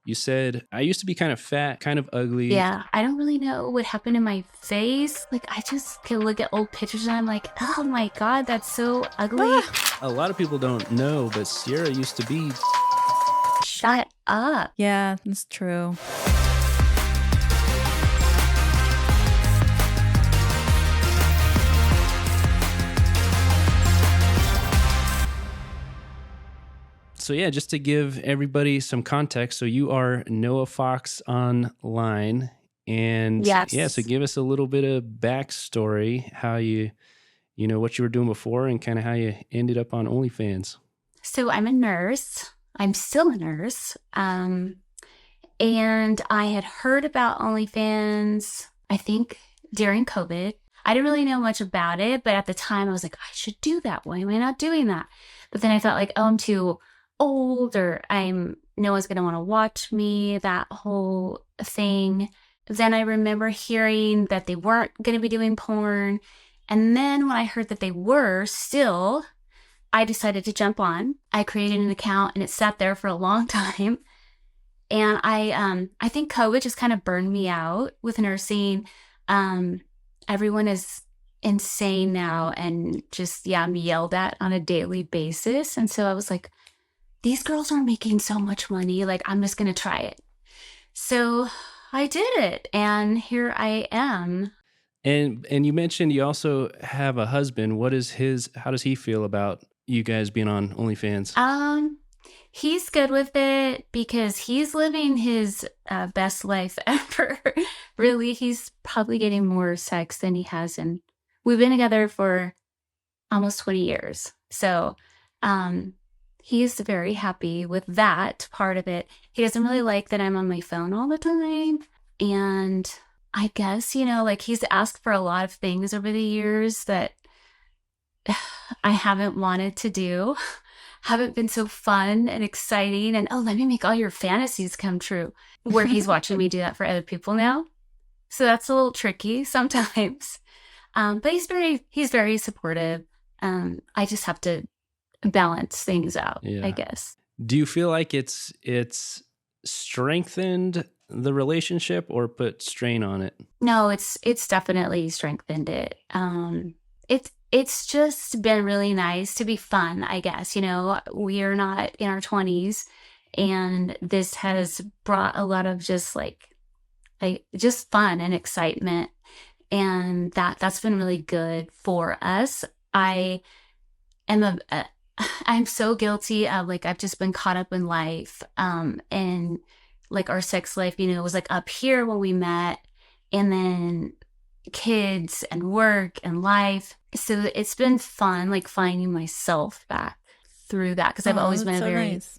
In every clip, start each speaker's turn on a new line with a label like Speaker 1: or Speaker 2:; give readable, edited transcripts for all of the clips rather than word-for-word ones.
Speaker 1: You said, I used to be kind of fat, kind of ugly.
Speaker 2: Yeah, I don't really know what happened to my face. Like, I just can look at old pictures and I'm like, oh my God, that's so ugly.
Speaker 1: A lot of people don't know, but Cierra used to be.
Speaker 2: Shut up.
Speaker 3: Yeah, that's true.
Speaker 1: So yeah, just to give everybody some context, so you are Noa Fox online, and
Speaker 2: Yes.
Speaker 1: yeah, so give us a little bit of backstory, how you know, what you were doing before and kind of how you ended up on OnlyFans.
Speaker 2: So I'm a nurse. I'm still a nurse. And I had heard about OnlyFans, I think, during COVID. I didn't really know much about it, but at the time I was like, I should do that. Why am I not doing that? But then I thought like, oh, I'm too old, or no one's going to want to watch me, that whole thing. Then I remember hearing that they weren't going to be doing porn. And then when I heard that they were still, I decided to jump on. I created an account and it sat there for a long time. And I think COVID just kind of burned me out with nursing. Everyone is insane now and just, I'm yelled at on a daily basis. And so I was like, these girls are making so much money. Like, I'm just going to try it. So I did it. And here I am.
Speaker 1: And you mentioned you also have a husband. How does he feel about you guys being on OnlyFans?
Speaker 2: He's good with it because he's living his best life ever. Really, he's probably getting more sex than he has. And we've been together for almost 20 years. So he's very happy with that part of it. He doesn't really like that I'm on my phone all the time. And I guess, like he's asked for a lot of things over the years that I haven't wanted to do. Haven't been so fun and exciting and, oh, let me make all your fantasies come true, where he's watching me do that for other people now. So that's a little tricky sometimes. But he's very supportive. I just have to balance things out, I guess.
Speaker 1: Do you feel like it's strengthened the relationship or put strain on it?
Speaker 2: No, it's definitely strengthened it. It's just been really nice to be fun, I guess. We are not in our 20s, and this has brought a lot of just just fun and excitement, and that's been really good for us. I'm so guilty of I've just been caught up in life, and our sex life, was up here when we met, and then kids and work and life. So it's been fun, finding myself back through that, because I've always been
Speaker 3: nice.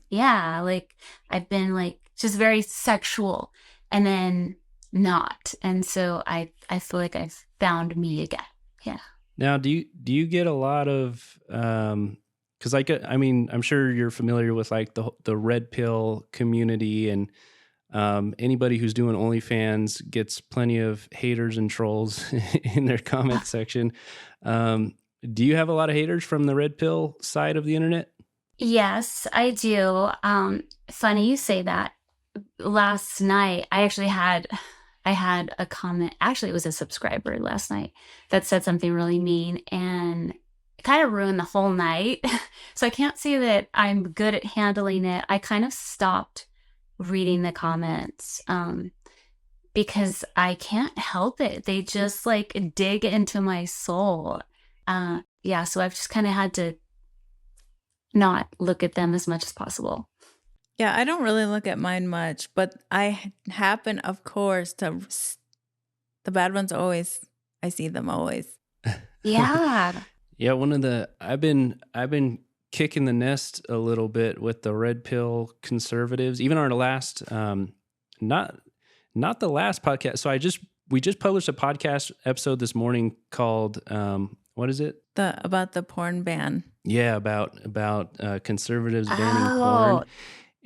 Speaker 2: I've been just very sexual, and then not, and so I feel like I've found me again. Yeah.
Speaker 1: Now, do you get a lot of because I'm sure you're familiar with the red pill community, and anybody who's doing OnlyFans gets plenty of haters and trolls in their comment section. Do you have a lot of haters from the red pill side of the internet?
Speaker 2: Yes, I do. Funny you say that. Last night, I had a comment. Actually, it was a subscriber last night that said something really mean, and it kind of ruined the whole night. So I can't say that I'm good at handling it. I kind of stopped reading the comments because I can't help it. They just dig into my soul. So I've just kind of had to not look at them as much as possible.
Speaker 3: Yeah, I don't really look at mine much, but I happen, of course, to the bad ones always. I see them always.
Speaker 2: Yeah.
Speaker 1: Yeah, I've been kicking the nest a little bit with the red pill conservatives. Even our last, not the last podcast. So we just published a podcast episode this morning called what is it?
Speaker 3: About the porn ban.
Speaker 1: Yeah, about conservatives banning porn.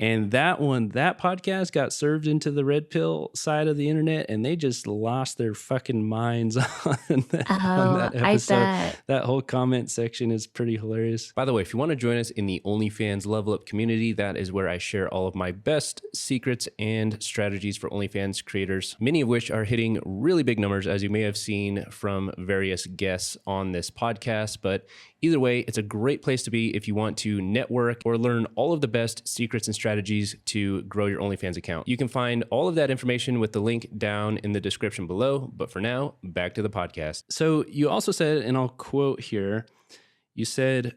Speaker 1: And that podcast got served into the red pill side of the internet, and they just lost their fucking minds on that
Speaker 2: I
Speaker 1: episode.
Speaker 2: bet.
Speaker 1: That whole comment section is pretty hilarious. By the way, if you want to join us in the OnlyFans Level Up community, that is where I share all of my best secrets and strategies for OnlyFans creators, many of which are hitting really big numbers, as you may have seen from various guests on this podcast. But either way, it's a great place to be if you want to network or learn all of the best secrets and strategies to grow your OnlyFans account. You can find all of that information with the link down in the description below. But for now, back to the podcast. So you also said, and I'll quote here, you said,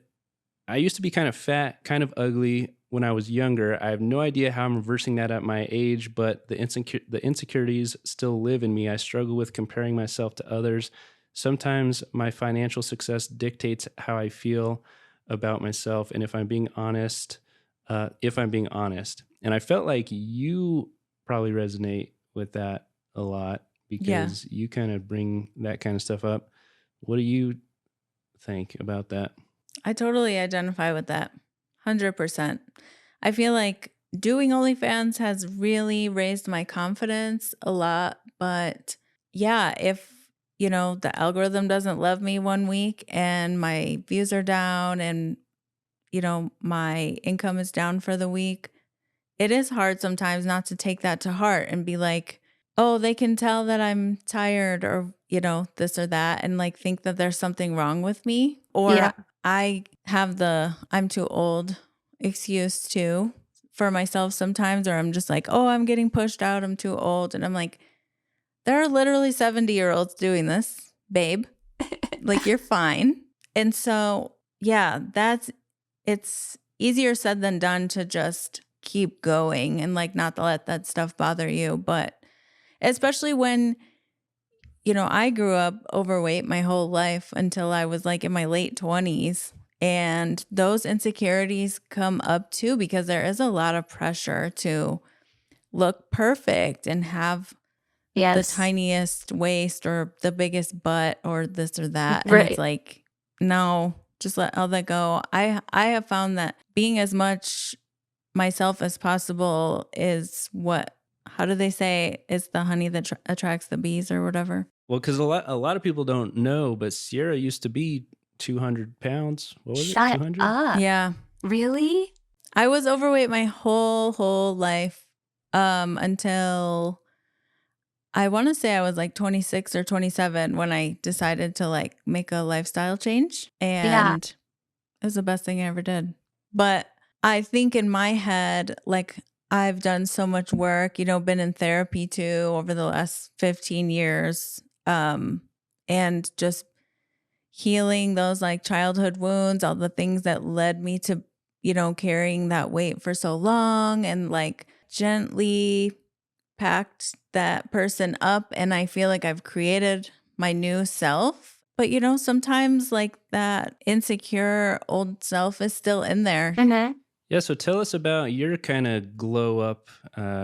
Speaker 1: I used to be kind of fat, kind of ugly when I was younger. I have no idea how I'm reversing that at my age, but the insecurities still live in me. I struggle with comparing myself to others. Sometimes my financial success dictates how I feel about myself. And if I'm being honest, and I felt like you probably resonate with that a lot because you kind of bring that kind of stuff up. What do you think about that?
Speaker 3: I totally identify with that. 100%. I feel like doing OnlyFans has really raised my confidence a lot. But yeah, if, the algorithm doesn't love me one week and my views are down and, my income is down for the week, it is hard sometimes not to take that to heart and be like, oh, they can tell that I'm tired or, this or that, and like think that there's something wrong with me. Or I have the I'm too old excuse too for myself sometimes, or I'm just like, oh, I'm getting pushed out. I'm too old. And I'm like, there are literally 70-year-olds doing this, babe. Like, you're fine. And so, yeah, it's easier said than done to just keep going and like not to let that stuff bother you. But especially when, I grew up overweight my whole life until I was like in my late 20s. And those insecurities come up too, because there is a lot of pressure to look perfect and have the tiniest waist or the biggest butt or this or that. And it's like, no, just let all that go. I have found that being as much myself as possible is how do they say, is the honey that attracts the bees or whatever?
Speaker 1: Well, because a lot of people don't know, but Cierra used to be 200 pounds. What was it? 200?
Speaker 2: Up.
Speaker 3: Yeah.
Speaker 2: Really?
Speaker 3: I was overweight my whole life until I want to say I was like 26 or 27 when I decided to like make a lifestyle change. And it was the best thing I ever did. But I think in my head, like, I've done so much work, been in therapy too over the last 15 years. And just healing those like childhood wounds, all the things that led me to, carrying that weight for so long, and like gently packed that person up. And I feel like I've created my new self. But, sometimes like that insecure old self is still in there.
Speaker 2: Mm-hmm.
Speaker 1: Yeah, so tell us about your kind of glow up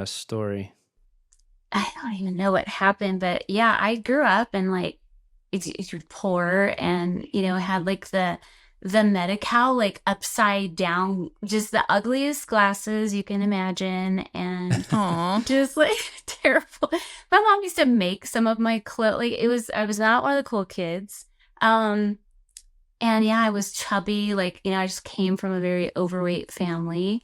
Speaker 1: story.
Speaker 2: I don't even know what happened, but yeah, I grew up and like it's poor and had like the Medi-Cal like upside down, just the ugliest glasses you can imagine, and just like terrible. My mom used to make some of my clothes. Like I was not one of the cool kids. And yeah, I was chubby. Like, I just came from a very overweight family,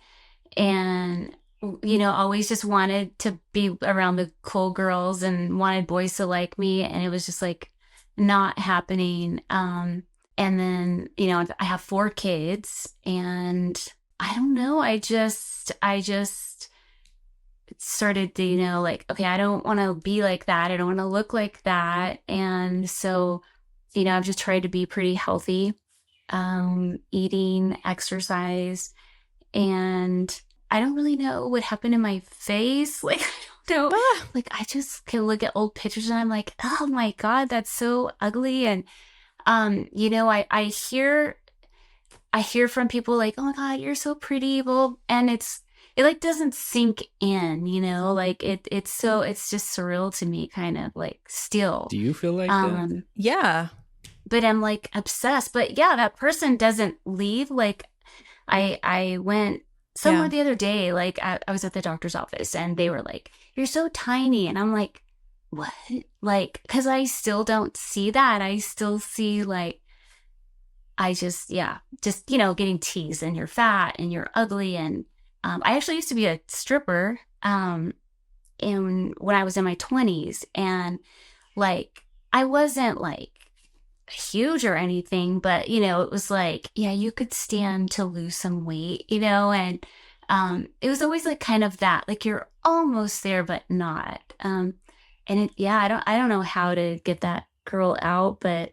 Speaker 2: and, always just wanted to be around the cool girls and wanted boys to like me. And it was just like not happening. And then, I have 4 kids, and I don't know. I just started to, like, okay, I don't want to be like that. I don't want to look like that. And so, I've just tried to be pretty healthy, eating, exercise, and I don't really know what happened in my face. Like, I don't know. Like, I just can look at old pictures and I'm like, oh my God, that's so ugly. And, I hear from people like, oh my God, you're so pretty. Well, and it like doesn't sink in, like it's just surreal to me, kind of like still.
Speaker 1: Do you feel like that?
Speaker 3: Yeah.
Speaker 2: But I'm like obsessed. But yeah, that person doesn't leave. Like I went someone the other day, like I was at the doctor's office and they were like, "You're so tiny," and I'm like, "What?" Like, because I still don't see that. I still see like I just, yeah, just, getting teased and you're fat and you're ugly. And I actually used to be a stripper when I was in my 20s. And like, I wasn't like huge or anything, but, it was like, yeah, you could stand to lose some weight, and it was always like kind of that, like you're almost there, but not. And yeah, I don't know how to get that girl out, but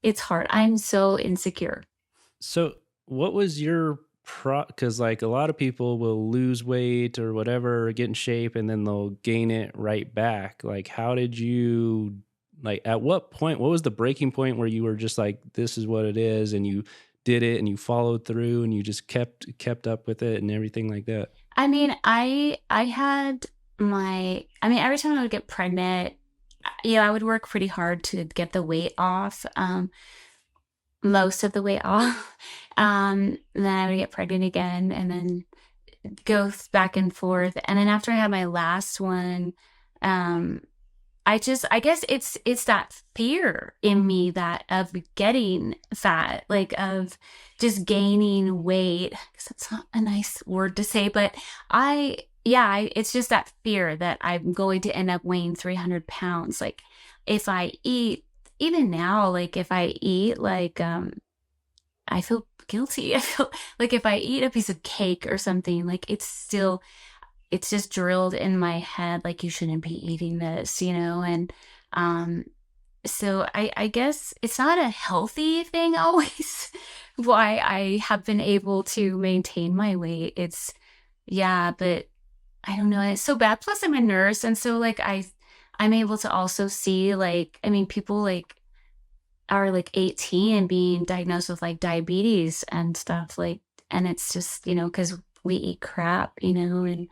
Speaker 2: it's hard. I'm so insecure.
Speaker 1: So what was your because like a lot of people will lose weight or whatever, or get in shape, and then they'll gain it right back. Like, how did you, like, at what point, what was the breaking point where you were just like, this is what it is, and you did it and you followed through and you just kept up with it and everything like that?
Speaker 2: I mean, I had every time I would get pregnant, I would work pretty hard to get the weight off. Most of the weight off. Then I would get pregnant again and then go back and forth. And then after I had my last one, I guess it's that fear in me that of getting fat, like of just gaining weight. Because that's not a nice word to say, but it's just that fear that I'm going to end up weighing 300 pounds. Like if I eat, even now, like if I eat, like, I feel guilty. I feel like if I eat a piece of cake or something, like it's just drilled in my head, like you shouldn't be eating this, and, so I guess it's not a healthy thing always why I have been able to maintain my weight. But I don't know. It's so bad. Plus I'm a nurse. And so like I'm able to also see like, people like are like 18 and being diagnosed with like diabetes and stuff like, and it's just, because we eat crap, and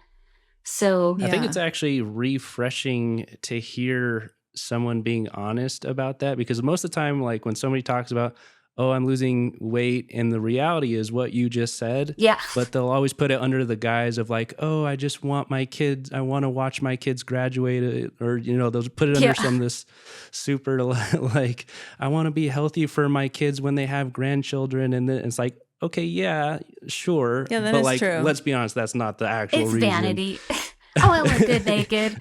Speaker 2: so.
Speaker 1: I think it's actually refreshing to hear someone being honest about that, because most of the time, like when somebody talks about, oh, I'm losing weight, and the reality is what you just said.
Speaker 2: Yeah.
Speaker 1: But they'll always put it under the guise of like, oh, I just want my kids, I want to watch my kids graduate, or, they'll put it under some this super like, I want to be healthy for my kids when they have grandchildren. And then it's like, okay, yeah, sure.
Speaker 3: Yeah, that
Speaker 1: but
Speaker 3: is
Speaker 1: like,
Speaker 3: true.
Speaker 1: Let's be honest, that's not the actual
Speaker 2: it's
Speaker 1: reason.
Speaker 2: Vanity. Oh, I look good naked.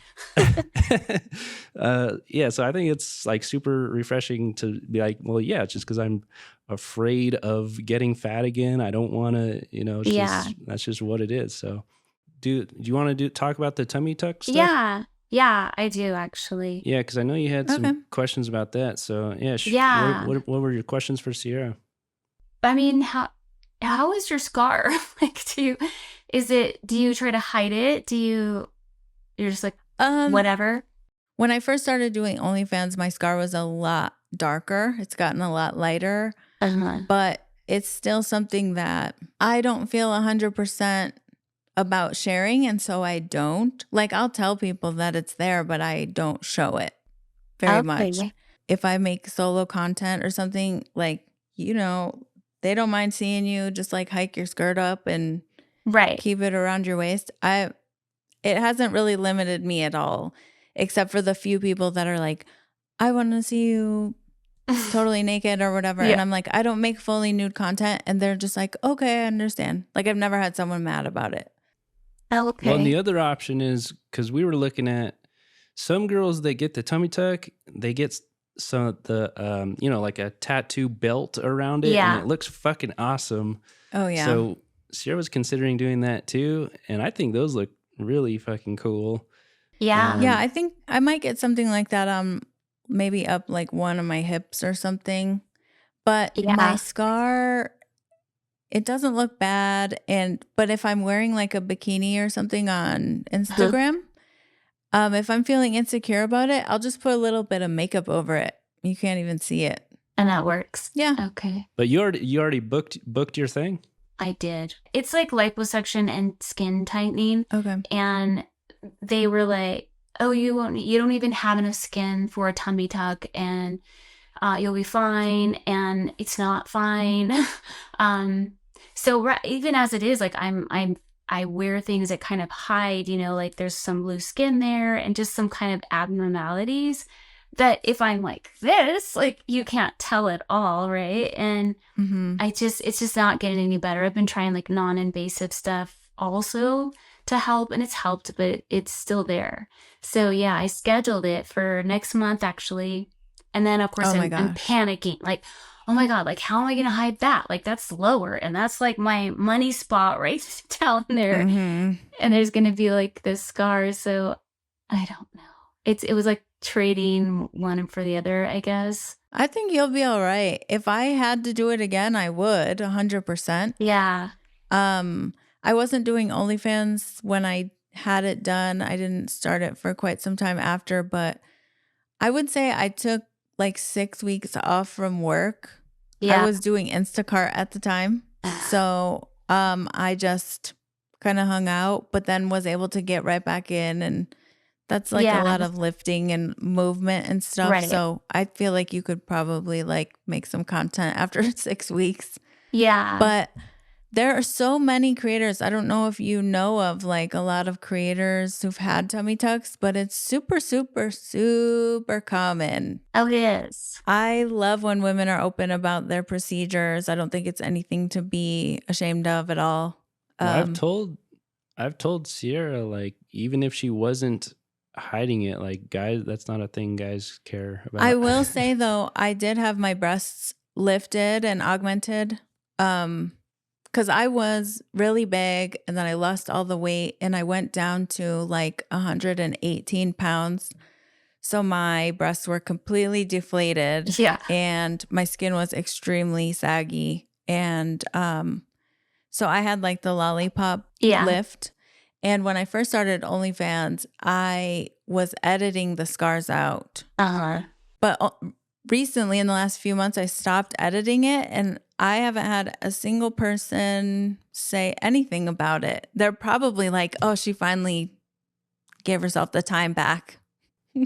Speaker 1: So I think it's like super refreshing to be like, well, yeah, it's just because I'm afraid of getting fat again. I don't want to, that's just what it is. So do you want to talk about the tummy tuck stuff?
Speaker 2: Yeah, I do actually.
Speaker 1: Yeah, because I know you had some questions about that. So what were your questions for Cierra?
Speaker 2: I mean, how is your scar? Like, do you try to hide it? You're just like, whatever?
Speaker 3: When I first started doing OnlyFans, my scar was a lot darker. It's gotten a lot lighter, but it's still something that I don't feel 100% about sharing. And so I don't. Like, I'll tell people that it's there, but I don't show it very much. If I make solo content or something, like, they don't mind seeing you just like hike your skirt up and keep it around your waist. It hasn't really limited me at all, except for the few people that are like, I want to see you totally naked or whatever. Yeah. And I'm like, I don't make fully nude content. And they're just like, okay, I understand. Like, I've never had someone mad about it.
Speaker 2: Okay.
Speaker 1: Well, and the other option is, because we were looking at some girls that get the tummy tuck, they get some of the, like a tattoo belt around it.
Speaker 2: Yeah.
Speaker 1: And it looks fucking awesome.
Speaker 3: Oh, yeah.
Speaker 1: So Cierra was considering doing that too. And I think those look really fucking cool.
Speaker 2: Yeah.
Speaker 3: Yeah, I think I might get something like that, maybe up like one of my hips or something. But my scar, it doesn't look bad. But if I'm wearing like a bikini or something on Instagram, if I'm feeling insecure about it, I'll just put a little bit of makeup over it. You can't even see it.
Speaker 2: And that works.
Speaker 3: Yeah.
Speaker 2: Okay.
Speaker 1: But you already booked your thing?
Speaker 2: I did. It's like liposuction and skin tightening.
Speaker 3: Okay.
Speaker 2: And they were like, oh, you don't even have enough skin for a tummy tuck, and you'll be fine. And it's not fine. So even as it is, like I'm I wear things that kind of hide, like there's some loose skin there and just some kind of abnormalities that if I'm like this, like you can't tell at all, right? And it's just not getting any better. I've been trying like non-invasive stuff also to help, and it's helped, but it's still there. So yeah, I scheduled it for next month actually. And then of course I'm panicking, like, oh my God, like how am I going to hide that? Like that's lower, and that's like my money spot right down there. And there's going to be like this scar. So I don't know. It was like trading one for the other, I guess.
Speaker 3: I think you'll be all right. If I had to do it again, I would 100%.
Speaker 2: Yeah.
Speaker 3: I wasn't doing OnlyFans when I had it done. I didn't start it for quite some time after, but I would say I took like 6 weeks off from work.
Speaker 2: Yeah.
Speaker 3: I was doing Instacart at the time. So I just kind of hung out, but then was able to get right back in, and that's like a lot of lifting and movement and stuff.
Speaker 2: Right.
Speaker 3: So I feel like you could probably like make some content after 6 weeks.
Speaker 2: Yeah.
Speaker 3: But there are so many creators. I don't know if you know of like a lot of creators who've had tummy tucks, but it's super, super, super common.
Speaker 2: Oh, it is.
Speaker 3: I love when women are open about their procedures. I don't think it's anything to be ashamed of at all.
Speaker 1: Well, I've told Cierra, like, even if she wasn't hiding it, like, guys, that's not a thing guys care about.
Speaker 3: I will say though, I did have my breasts lifted and augmented. Because I was really big and then I lost all the weight and I went down to like 118 pounds. So my breasts were completely deflated.
Speaker 2: Yeah.
Speaker 3: And my skin was extremely saggy. And so I had like the lollipop lift. And when I first started OnlyFans, I was editing the scars out. But recently, in the last few months, I stopped editing it, and I haven't had a single person say anything about it. They're probably like, oh, she finally gave herself the time back.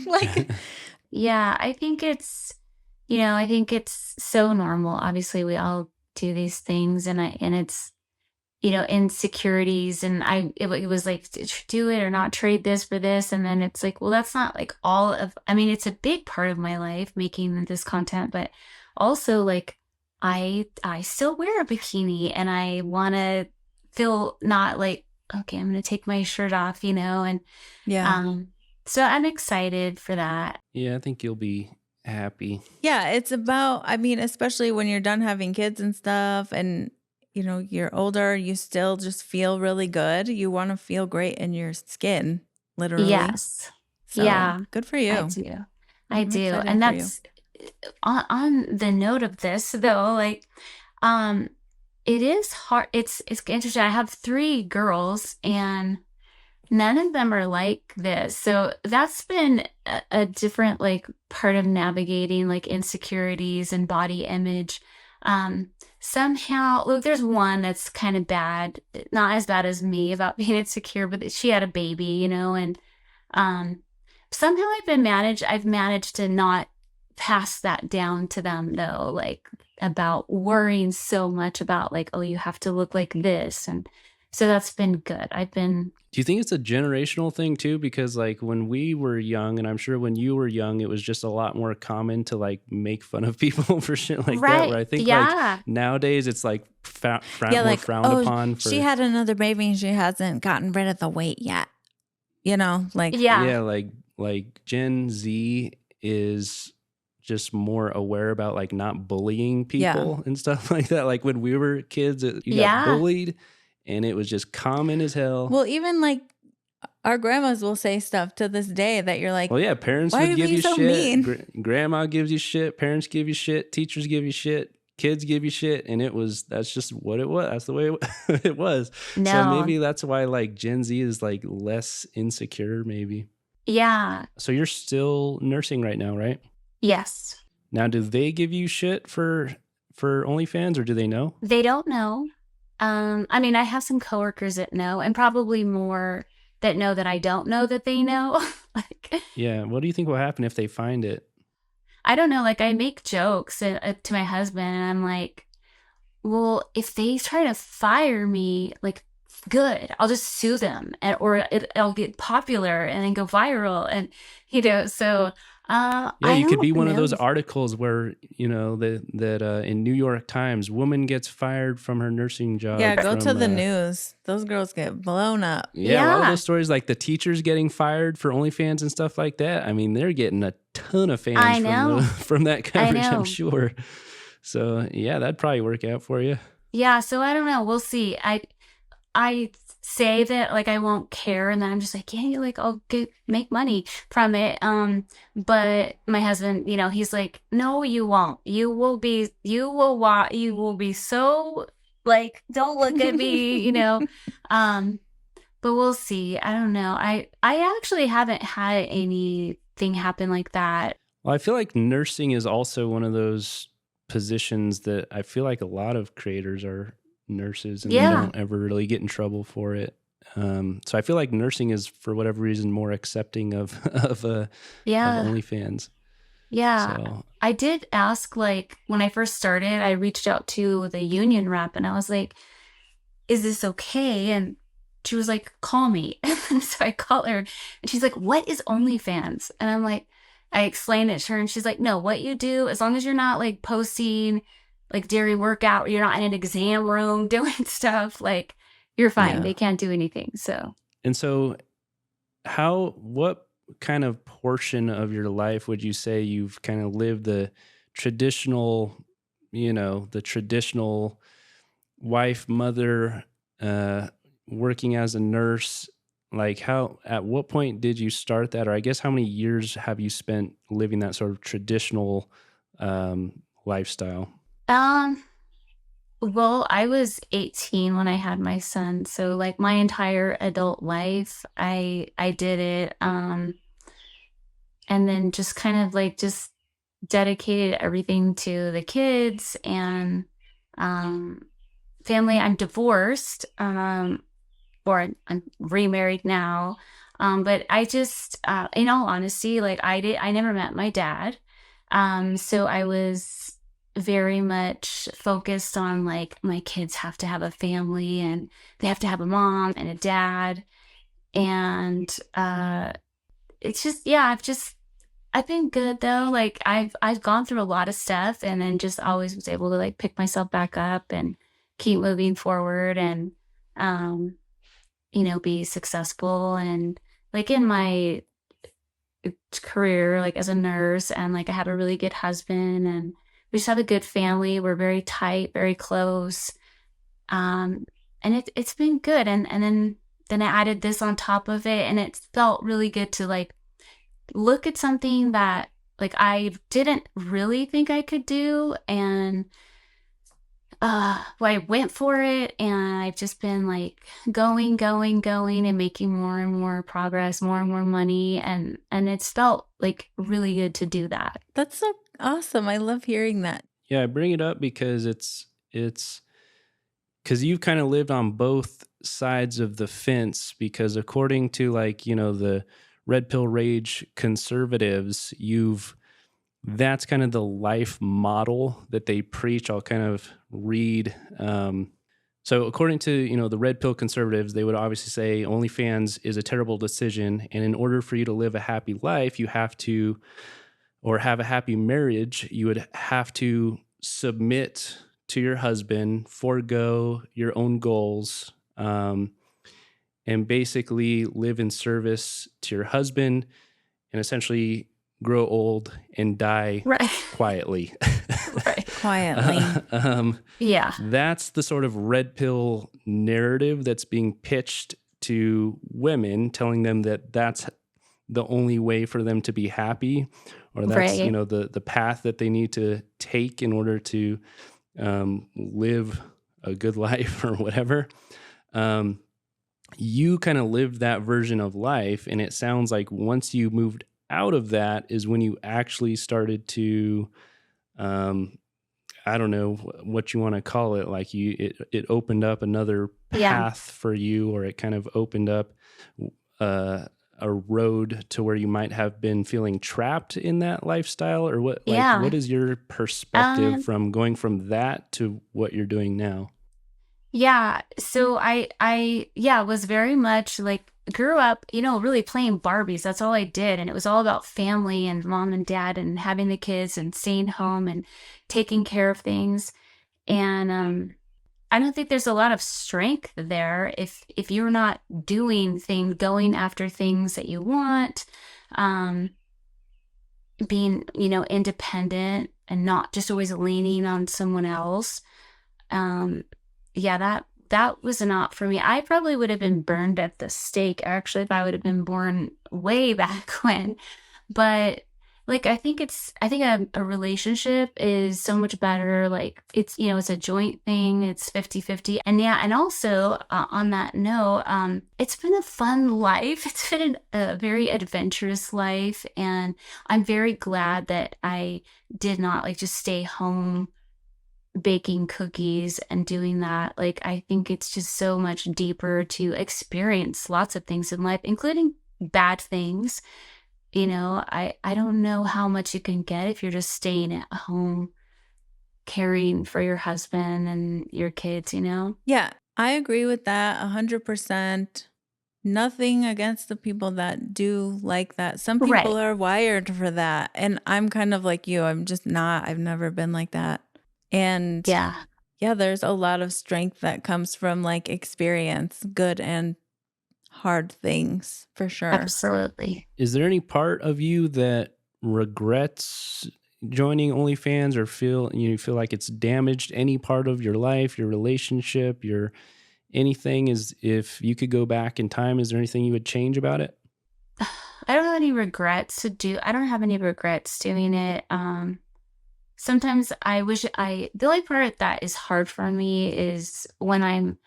Speaker 3: Like,
Speaker 2: yeah, I think it's so normal. Obviously, we all do these things, and it's, insecurities, and it was like, do it or not, trade this for this. And then it's like, well, that's not like it's a big part of my life making this content, but also like I still wear a bikini and I want to feel not like, okay, I'm going to take my shirt off, and so I'm excited for that.
Speaker 1: Yeah, I think you'll be happy.
Speaker 3: Yeah, it's about, especially when you're done having kids and stuff, and you're older, you still just feel really good. You want to feel great in your skin, literally.
Speaker 2: Yes.
Speaker 3: So,
Speaker 2: yeah.
Speaker 3: Good for you.
Speaker 2: I do. And that's on the note of this though, like, it is hard. It's interesting. I have 3 girls and none of them are like this. So that's been a different like part of navigating like insecurities and body image. Somehow, look, there's one that's kind of bad, not as bad as me about being insecure, but she had a baby, and somehow I've managed to not pass that down to them though, like about worrying so much about like, oh, you have to look like this. And so that's been good.
Speaker 1: Do you think it's a generational thing too? Because like when we were young, and I'm sure when you were young, it was just a lot more common to like make fun of people for shit like that. Where I think like nowadays it's like more frowned upon.
Speaker 3: She had another baby and she hasn't gotten rid of the weight yet. Like
Speaker 1: like Gen Z is just more aware about like not bullying people and stuff like that. Like when we were kids, you got bullied. And it was just common as hell.
Speaker 3: Well, even like our grandmas will say stuff to this day that you're like,
Speaker 1: well, yeah, parents would give you shit. Grandma gives you shit. Parents give you shit. Teachers give you shit. Kids give you shit. And that's just what it was. That's the way it was.
Speaker 2: No.
Speaker 1: So maybe that's why like Gen Z is like less insecure, maybe.
Speaker 2: Yeah.
Speaker 1: So you're still nursing right now, right?
Speaker 2: Yes.
Speaker 1: Now, do they give you shit for OnlyFans, or do they know?
Speaker 2: They don't know. I have some coworkers that know, and probably more that know that I don't know that they know.
Speaker 1: Yeah. What do you think will happen if they find it?
Speaker 2: I don't know. Like I make jokes to my husband and I'm like, well, if they try to fire me, like good. I'll just sue them, and or it'll get popular and then go viral, and so
Speaker 1: Yeah,
Speaker 2: I
Speaker 1: you could
Speaker 2: don't
Speaker 1: be one of those
Speaker 2: know.
Speaker 1: articles where, that in New York Times, woman gets fired from her nursing
Speaker 3: Yeah,
Speaker 1: job
Speaker 3: go to
Speaker 1: from,
Speaker 3: the news. Those girls get blown up.
Speaker 1: yeah, a lot of
Speaker 2: Yeah,
Speaker 1: those stories, like the teachers getting fired for OnlyFans and stuff like that. I mean, they're getting a ton of fans
Speaker 2: I
Speaker 1: from
Speaker 2: know.
Speaker 1: from that
Speaker 2: I
Speaker 1: coverage, I'm
Speaker 2: know.
Speaker 1: sure. So yeah, that'd probably work out for you.
Speaker 2: Yeah, so I don't know. We'll see. I say that like I won't care, and then I'm just like, yeah, like I'll make money from it. But my husband, he's like, no, you won't. You will be so like, don't look at me. Um, but we'll see. I don't know. I actually haven't had anything happen like that.
Speaker 1: Well, I feel like nursing is also one of those positions that I feel like a lot of creators are nurses and they
Speaker 2: Yeah,
Speaker 1: don't ever really get in trouble for it. So I feel like nursing is, for whatever reason, more accepting of of
Speaker 2: yeah,
Speaker 1: OnlyFans.
Speaker 2: yeah.
Speaker 1: So
Speaker 2: I did ask, like, when I first started, I reached out to the union rep and I was like, is this okay? And she was like, call me. And so I called her and she's like, what is OnlyFans? And I'm like, I explained it to her and she's like, no, what you do, as long as you're not like posting like dairy workout, you're not in an exam room doing stuff, like you're fine.
Speaker 1: yeah.
Speaker 2: They can't do anything. So,
Speaker 1: And so what kind of portion of your life would you say you've kind of lived traditional, the traditional wife, mother, uh, working as a nurse? Like at what point did you start that? Or I guess how many years have you spent living that sort of traditional lifestyle?
Speaker 2: um, well, I was 18 when I had my son. So like my entire adult life, I did it. And then just kind of like just dedicated everything to the kids and um family. I'm divorced, or I'm remarried now. But I just in all honesty, like I never met my dad. So I was very much focused on like my kids have to have a family and they have to have a mom and a dad. And it's just, yeah, I've been good though. Like I've gone through a lot of stuff and then just always was able to like pick myself back up and keep moving forward and um be successful. And like in my career, like as a nurse, and like I have a really good husband and we just have a good family. We're very tight, very close. Um and it's been good. And then I added this on top of it and it felt really good to like look at something that like I didn't really think I could do. And well, I went for it and I've just been like going and making more and more progress, more and more money. And it's felt like really good to do that.
Speaker 3: That's so awesome. I love hearing that.
Speaker 1: Yeah, I bring it up because it's because you've kind of lived on both sides of the fence, because according to, like, the red pill rage conservatives, that's kind of the life model that they preach. I'll kind of read. So according to, the red pill conservatives, they would obviously say OnlyFans is a terrible decision. And in order for you to live a happy life, you have to, or have a happy marriage, you would have to submit to your husband, forego your own goals, and basically live in service to your husband and essentially grow old and die
Speaker 2: Right.
Speaker 1: quietly.
Speaker 2: Right.
Speaker 3: Quietly.
Speaker 2: Yeah.
Speaker 1: That's the sort of red pill narrative that's being pitched to women, telling them that that's the only way for them to be happy, or that's
Speaker 2: Right.
Speaker 1: the path that they need to take in order to live a good life or whatever. You kind of lived that version of life, and it sounds like once you moved out of that is when you actually started to, I don't know what you want to call it, like it opened up another
Speaker 2: Yeah.
Speaker 1: path for you, or it kind of opened up a road to where you might have been feeling trapped in that lifestyle, or what? Like,
Speaker 2: Yeah.
Speaker 1: what is your perspective
Speaker 2: Um,
Speaker 1: from going from that to what you're doing now?
Speaker 2: Yeah. So I was very much like grew up, really playing Barbies. That's all I did. And it was all about family and mom and dad and having the kids and staying home and taking care of things. And I don't think there's a lot of strength there if you're not doing things, going after things that you want, um, being, independent and not just always leaning on someone else. Um, yeah, that was not for me. I probably would have been burned at the stake actually if I would have been born way back when. But like I think a relationship is so much better. Like it's a joint thing. It's 50-50. And yeah, and also on that note, it's been a fun life. It's been a very adventurous life, and I'm very glad that I did not like just stay home baking cookies and doing that. Like, I think it's just so much deeper to experience lots of things in life, including bad things. I don't know how much you can get if you're just staying at home caring for your husband and your kids.
Speaker 3: Yeah, I agree with that 100%. Nothing against the people that do like that. Some people
Speaker 2: Right.
Speaker 3: are wired for that. And I'm kind of like you. I'm just not. I've never been like that. And
Speaker 2: Yeah,
Speaker 3: yeah, there's a lot of strength that comes from like experience, good and hard things for sure.
Speaker 2: absolutely.
Speaker 1: Is there any part of you that regrets joining OnlyFans, or feel like it's damaged any part of your life, your relationship, your anything? Is if you could go back in time, is there anything you would change about it?
Speaker 2: I don't have any regrets I don't have any regrets doing it. Sometimes I wish the only part that is hard for me is when I'm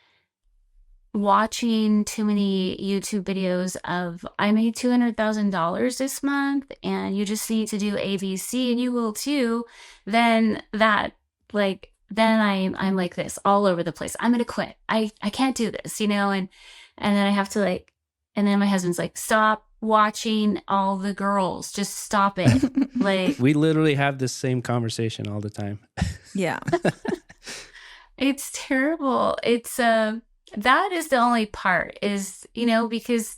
Speaker 2: watching too many YouTube videos of I made $200,000 this month and you just need to do ABC and you will too, then I'm like this all over the place. I'm gonna quit. I can't do this. And then I have to and then my husband's like, stop watching all the girls. Just stop it. Like
Speaker 1: We literally have this same conversation all the time.
Speaker 3: Yeah.
Speaker 2: it's terrible. It's that is the only part is, because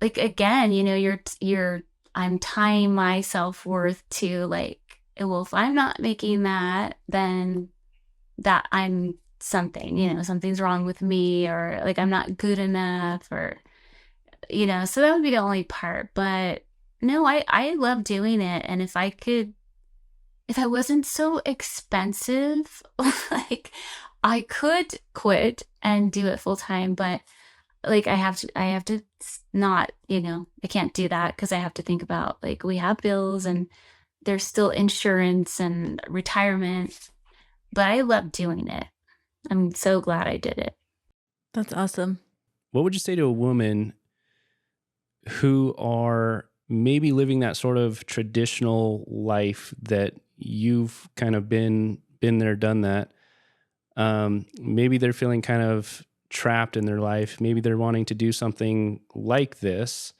Speaker 2: like again, you're I'm tying my self-worth to like, well, if I'm not making that, then that I'm something, something's wrong with me, or like I'm not good enough, or so that would be the only part. But no, I love doing it. And if I wasn't so expensive, like I could quit and do it full time, but like I have to not, I can't do that because I have to think about like we have bills and there's still insurance and retirement. But I love doing it. I'm so glad I did it.
Speaker 3: That's awesome.
Speaker 1: What would you say to a woman who are maybe living that sort of traditional life that you've kind of been there, done that? Maybe they're feeling kind of trapped in their life. Maybe they're wanting to do something like this,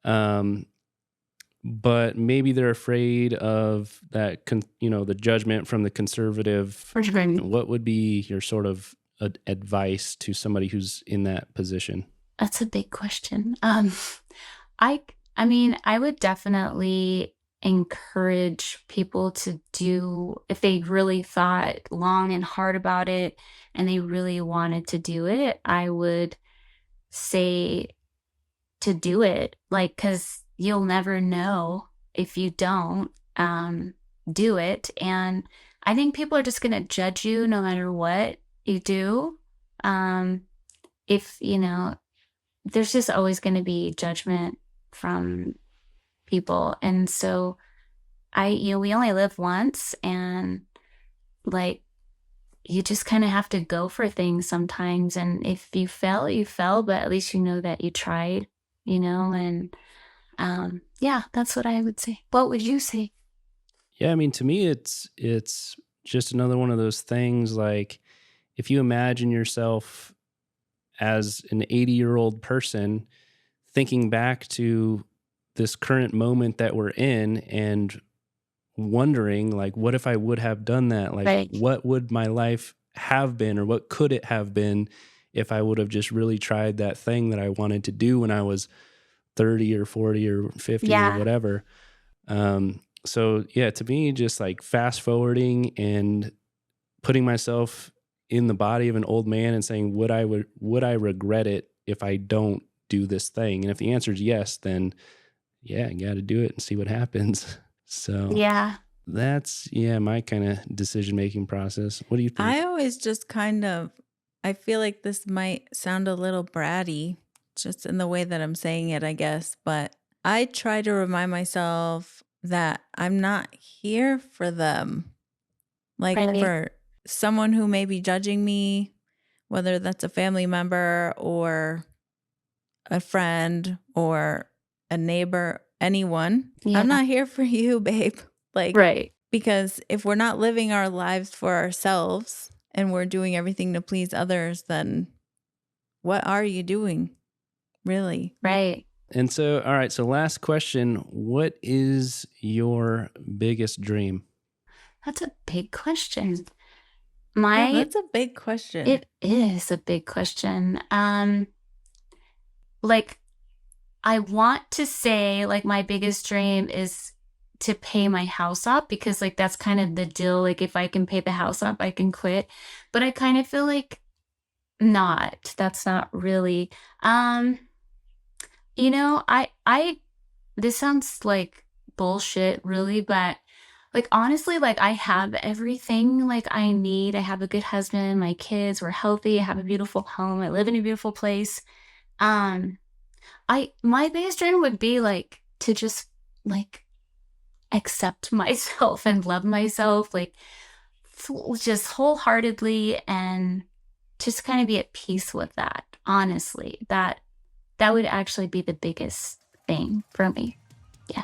Speaker 1: but maybe they're afraid of that, the judgment from the conservative.
Speaker 2: For sure.
Speaker 1: What would be your sort of advice to somebody who's in that position?
Speaker 2: That's a big question. I I mean, I would definitely encourage people to do if they really thought long and hard about it and they really wanted to do it, I would say to do it. Like, cause you'll never know if you don't do it. And I think people are just gonna judge you no matter what you do. Um, if there's just always going to be judgment from people. And so we only live once, and like, you just kind of have to go for things sometimes. And if you fail, you fell, but at least you know that you tried, and yeah, that's what I would say. What would you say?
Speaker 1: Yeah, I mean, to me, it's just another one of those things. Like, if you imagine yourself as an 80-year-old person thinking back to this current moment that we're in and wondering, like, what if I would have done that? Like,
Speaker 2: Right.
Speaker 1: what would my life have been, or what could it have been if I would have just really tried that thing that I wanted to do when I was 30 or 40 or 50
Speaker 2: Yeah.
Speaker 1: or whatever. So yeah, to me, just like fast forwarding and putting myself in the body of an old man and saying, would I regret it if I don't do this thing? And if the answer is yes, then yeah, you got to do it and see what happens. So
Speaker 2: Yeah.
Speaker 1: that's, yeah, my kind of decision-making process. What do you think?
Speaker 3: I always just I feel like this might sound a little bratty just in the way that I'm saying it, I guess, but I try to remind myself that I'm not here for them. Like
Speaker 2: Right.
Speaker 3: for someone who may be judging me, whether that's a family member or a friend or a neighbor, anyone.
Speaker 2: Yeah.
Speaker 3: I'm not here for you, babe. Like,
Speaker 2: Right.
Speaker 3: because if we're not living our lives for ourselves and we're doing everything to please others, then what are you doing? Really?
Speaker 2: Right.
Speaker 1: And so, all right. So last question, what is your biggest dream?
Speaker 2: That's a big question.
Speaker 3: Yeah, that's a big question.
Speaker 2: It is a big question. Like, I want to say like my biggest dream is to pay my house off, because like that's kind of the deal. Like if I can pay the house off, I can quit. But I kind of feel like that's not really. You know, this sounds like bullshit really, but like honestly, like I have everything like I need. I have a good husband, my kids, we're healthy, I have a beautiful home, I live in a beautiful place. Um, my biggest dream would be like to just like accept myself and love myself, like just wholeheartedly, and just kind of be at peace with that. Honestly, that would actually be the biggest thing for me. Yeah.